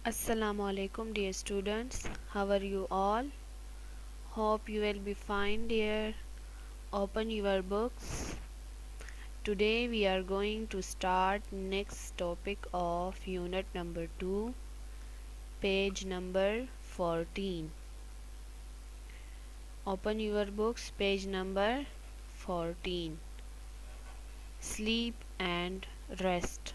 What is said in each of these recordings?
Assalamu alaikum dear students, how are you all? Hope you will be fine dear. Open your books. Today we are going to start next topic of unit number 2, page number 14. Open your books, page number 14. Sleep and rest.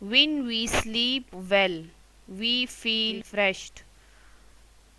When we sleep well, we feel refreshed.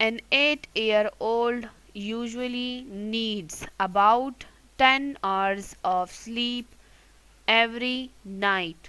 An 8-year-old usually needs about 10 hours of sleep every night.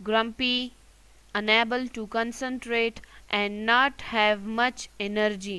grumpy, unable to concentrate and not have much energy.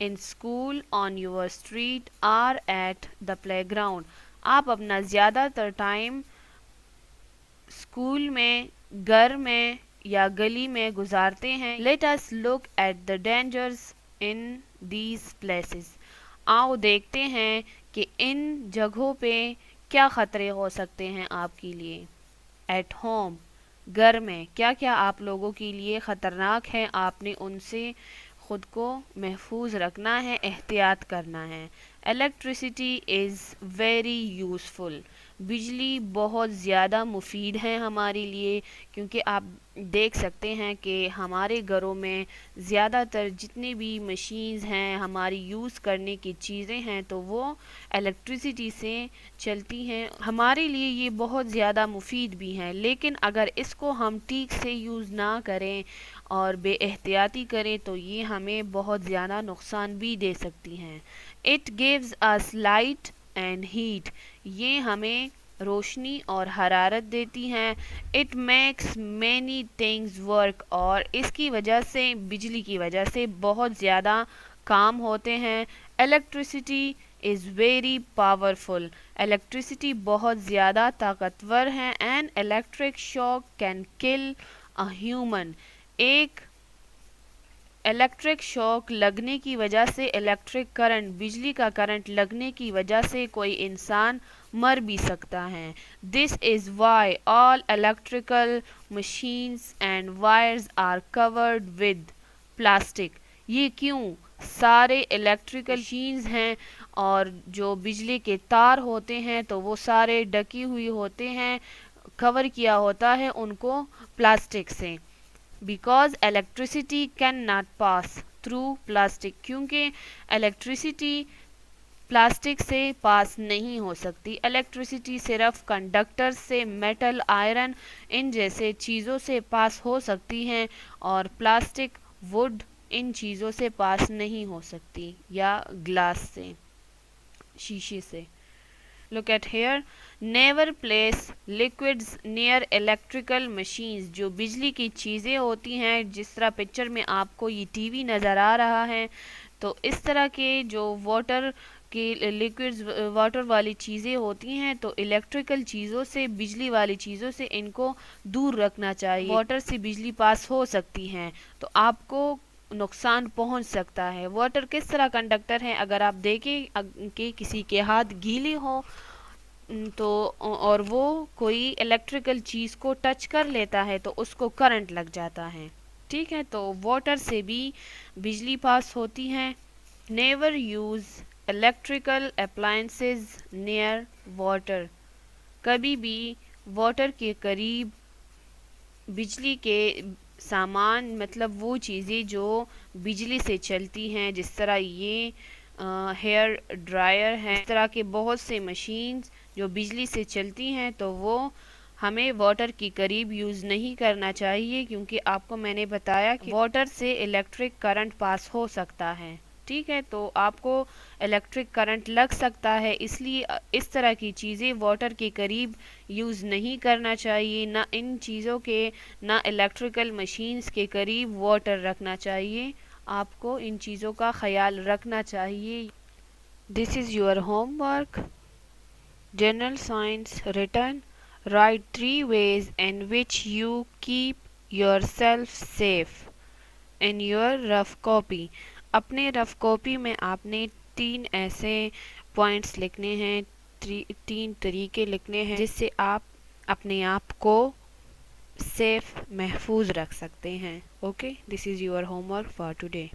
in school, on your street or at the playground. آپ اپنا زیادہ تر time school میں، گھر میں یا گلی میں گزارتے ہیں. Let us look at the dangers in these places. آؤ دیکھتے ہیں کہ ان جگہوں پہ کیا خطرے ہو سکتے ہیں آپ کے لیے. At home, گھر میں کیا کیا آپ لوگوں کے لیے خطرناک ہے، آپ نے ان سے خود کو محفوظ رکھنا ہے، احتیاط کرنا ہے. Electricity is very useful. بجلی بہت زیادہ مفید ہے ہمارے لیے، کیونکہ آپ دیکھ سکتے ہیں کہ ہمارے گھروں میں زیادہ تر جتنے بھی مشینز ہیں، ہماری یوز کرنے کی چیزیں ہیں، تو وہ الیکٹریسٹی سے چلتی ہیں. ہمارے لیے یہ بہت زیادہ مفید بھی ہیں، لیکن اگر اس کو ہم ٹھیک سے یوز نہ کریں اور بے احتیاطی کریں تو یہ ہمیں بہت زیادہ نقصان بھی دے سکتی ہیں. It gives us light and heat. یہ ہمیں روشنی اور حرارت دیتی ہیں. It makes many things work. اور اس کی وجہ سے، بجلی کی وجہ سے بہت زیادہ کام ہوتے ہیں. Electricity is very powerful. Electricity بہت زیادہ طاقتور ہے. An electric shock can kill a human. ایک الیکٹرک شاک لگنے کی وجہ سے، الیکٹرک کرنٹ، بجلی کا کرنٹ لگنے کی وجہ سے کوئی انسان مر بھی سکتا ہے. This is why all electrical machines and wires are covered with plastic. یہ کیوں سارے الیکٹریکل مشینز ہیں اور جو بجلی کے تار ہوتے ہیں تو وہ سارے ڈکی ہوئی ہوتے ہیں، کور کیا ہوتا ہے ان کو پلاسٹک سے. Because electricity cannot pass through plastic. کیونکہ الیکٹریسٹی پلاسٹک سے پاس نہیں ہو سکتی. الیکٹریسٹی صرف کنڈکٹر سے، میٹل، آئرن، ان جیسے چیزوں سے پاس ہو سکتی ہیں، اور پلاسٹک، ووڈ، ان چیزوں سے پاس نہیں ہو سکتی، یا گلاس سے، شیشے سے. Look at here. Never place liquids near electrical machines. جو بجلی کی چیزیں ہوتی ہیں، جس طرح پکچر میں آپ کو یہ ٹی وی نظر آ رہا ہے، تو اس طرح کے جو واٹر کی لیکوڈز، واٹر والی چیزیں ہوتی ہیں، تو الیکٹریکل چیزوں سے، بجلی والی چیزوں سے ان کو دور رکھنا چاہیے. واٹر سے بجلی پاس ہو سکتی ہیں تو آپ کو نقصان پہنچ سکتا ہے. واٹر کس طرح کنڈکٹر ہے، اگر آپ دیکھیں کہ کسی کے ہاتھ گیلے ہوں تو اور وہ کوئی الیکٹریکل چیز کو ٹچ کر لیتا ہے تو اس کو کرنٹ لگ جاتا ہے. ٹھیک ہے، تو واٹر سے بھی بجلی پاس ہوتی ہے. Never use electrical appliances near water. کبھی بھی واٹر کے قریب بجلی کے سامان، مطلب وہ چیزیں جو بجلی سے چلتی ہیں، جس طرح یہ ہیئر ڈرائر ہے، اس طرح کے بہت سے مشینز جو بجلی سے چلتی ہیں، تو وہ ہمیں واٹر کی قریب یوز نہیں کرنا چاہیے، کیونکہ آپ کو میں نے بتایا کہ واٹر سے الیکٹرک کرنٹ پاس ہو سکتا ہے. ٹھیک ہے، تو آپ کو الیکٹرک کرنٹ لگ سکتا ہے، اس لیے اس طرح کی چیزیں واٹر کے قریب یوز نہیں کرنا چاہیے. نہ ان چیزوں کے، نہ الیکٹریکل مشینز کے قریب واٹر رکھنا چاہیے. آپ کو ان چیزوں کا خیال رکھنا چاہیے. This is your homework. General Science written. Write 3 ways in which you keep yourself safe in your rough copy. اپنے رف کاپی میں آپ نے 3 ایسے پوائنٹس لکھنے ہیں، 3 طریقے لکھنے ہیں جس سے آپ اپنے آپ کو سیف، محفوظ رکھ سکتے ہیں. Okay, this is your home work for today.